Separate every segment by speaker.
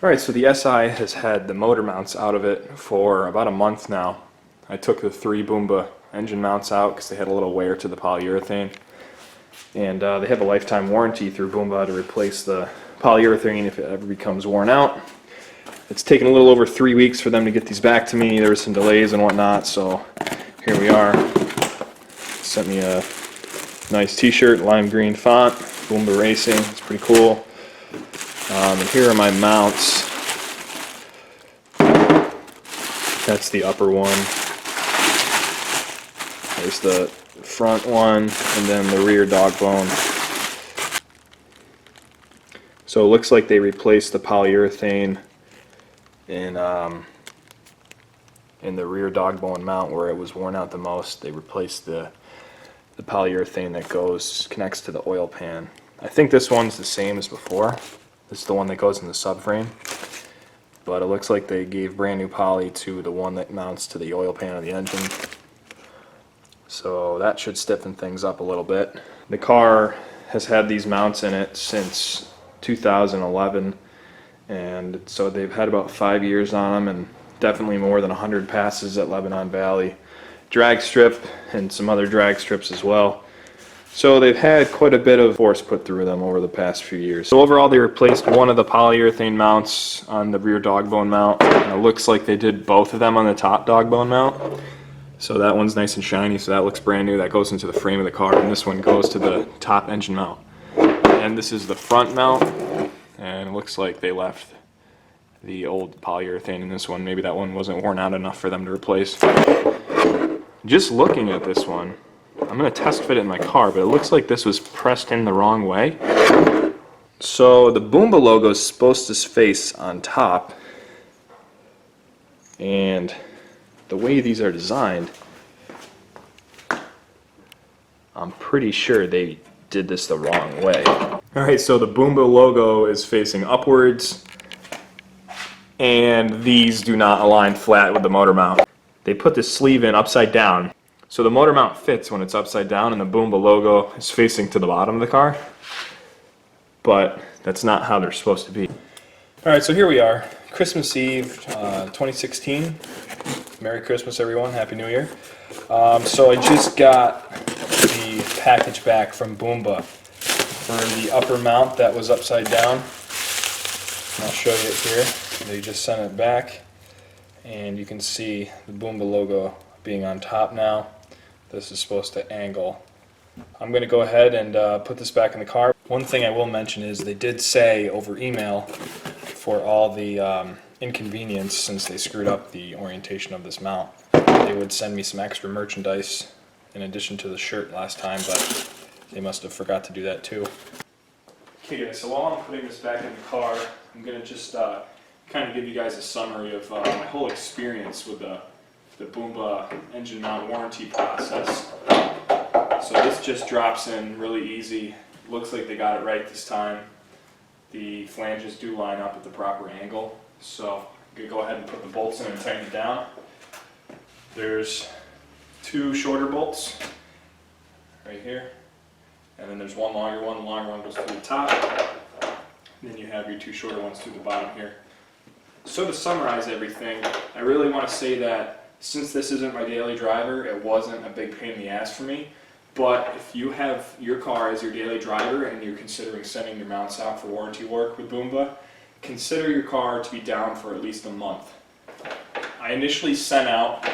Speaker 1: Alright, so the SI has had the motor mounts out of it for about a month now. I took the 3 Boomba engine mounts out because they had a little wear to the polyurethane. And they have a lifetime warranty through Boomba to replace the polyurethane if it ever becomes worn out. It's taken a little over 3 weeks for them to get these back to me. There were some delays and whatnot, so here we are. Sent me a nice t-shirt, lime green font, Boomba Racing. It's pretty cool. And here are my mounts. That's the upper one. There's the front one, and then the rear dog bone. So it looks like they replaced the polyurethane in the rear dog bone mount where it was worn out the most. They replaced the polyurethane that connects to the oil pan. I think this one's the same as before. This is the one that goes in the subframe, but it looks like they gave brand new poly to the one that mounts to the oil pan of the engine. So that should stiffen things up a little bit. The car has had these mounts in it since 2011, and so they've had about 5 years on them, and definitely more than 100 passes at Lebanon Valley drag strip and some other drag strips as well. So they've had quite a bit of force put through them over the past few years. So overall they replaced one of the polyurethane mounts on the rear dog bone mount, and it looks like they did both of them on the top dog bone mount. So that one's nice and shiny, so that looks brand new. That goes into the frame of the car, and this one goes to the top engine mount. And this is the front mount, and it looks like they left the old polyurethane in this one. Maybe that one wasn't worn out enough for them to replace. Just looking at this one, I'm going to test fit it in my car, but it looks like this was pressed in the wrong way. So the Boomba logo is supposed to face on top, and the way these are designed, I'm pretty sure they did this the wrong way. Alright, so the Boomba logo is facing upwards, and these do not align flat with the motor mount. They put the sleeve in upside down. So the motor mount fits when it's upside down, and the Boomba logo is facing to the bottom of the car. But that's not how they're supposed to be. Alright, so here we are. Christmas Eve 2016. Merry Christmas everyone, Happy New Year. So I just got the package back from Boomba for the upper mount that was upside down. I'll show you it here. They just sent it back, and you can see the Boomba logo being on top now. This is supposed to angle. I'm going to go ahead and put this back in the car. One thing I will mention is they did say over email, for all the inconvenience since they screwed up the orientation of this mount, they would send me some extra merchandise in addition to the shirt last time, but they must have forgot to do that too. Okay guys, so while I'm putting this back in the car, I'm going to just kind of give you guys a summary of my whole experience with the Boomba engine mount warranty process. So this just drops in really easy. Looks like they got it right this time. The flanges do line up at the proper angle. So I'm going to go ahead and put the bolts in and tighten it down. There's 2 shorter bolts right here. And then there's one longer one. The longer one goes to the top. And then you have your 2 shorter ones to the bottom here. So to summarize everything, I really want to say that since this isn't my daily driver, it wasn't a big pain in the ass for me. But if you have your car as your daily driver and you're considering sending your mounts out for warranty work with Boomba, consider your car to be down for at least a month. I initially sent out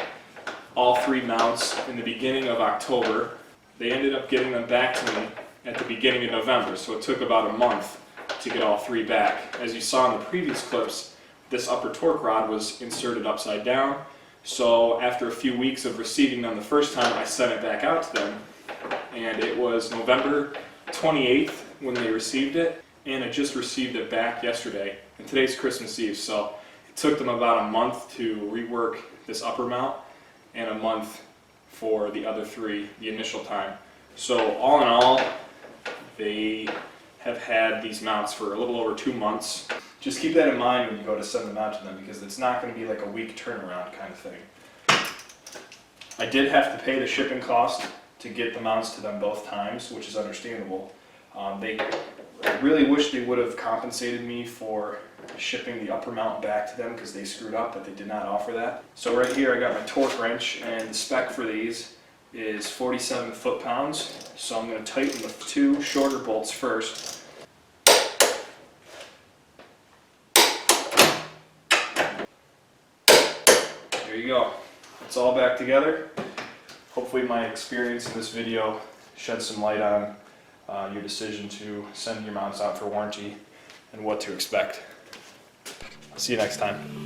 Speaker 1: all 3 mounts in the beginning of October. They ended up getting them back to me at the beginning of November, so it took about a month to get all 3 back. As you saw in the previous clips, this upper torque rod was inserted upside down, so after a few weeks of receiving them the first time, I sent it back out to them, and it was November 28th when they received it, and I just received it back yesterday, and today's Christmas Eve, so it took them about a month to rework this upper mount, and a month for the other 3 the initial time. So all in all, they have had these mounts for a little over 2 months. Just keep that in mind when you go to send them out to them, because it's not going to be like a week turnaround kind of thing. I did have to pay the shipping cost to get the mounts to them both times, which is understandable. I really wish they would have compensated me for shipping the upper mount back to them because they screwed up, that they did not offer that. So right here I got my torque wrench, and the spec for these is 47 foot-pounds. So I'm going to tighten the 2 shorter bolts first. There you go. It's all back together. Hopefully my experience in this video sheds some light on your decision to send your mounts out for warranty and what to expect. See you next time.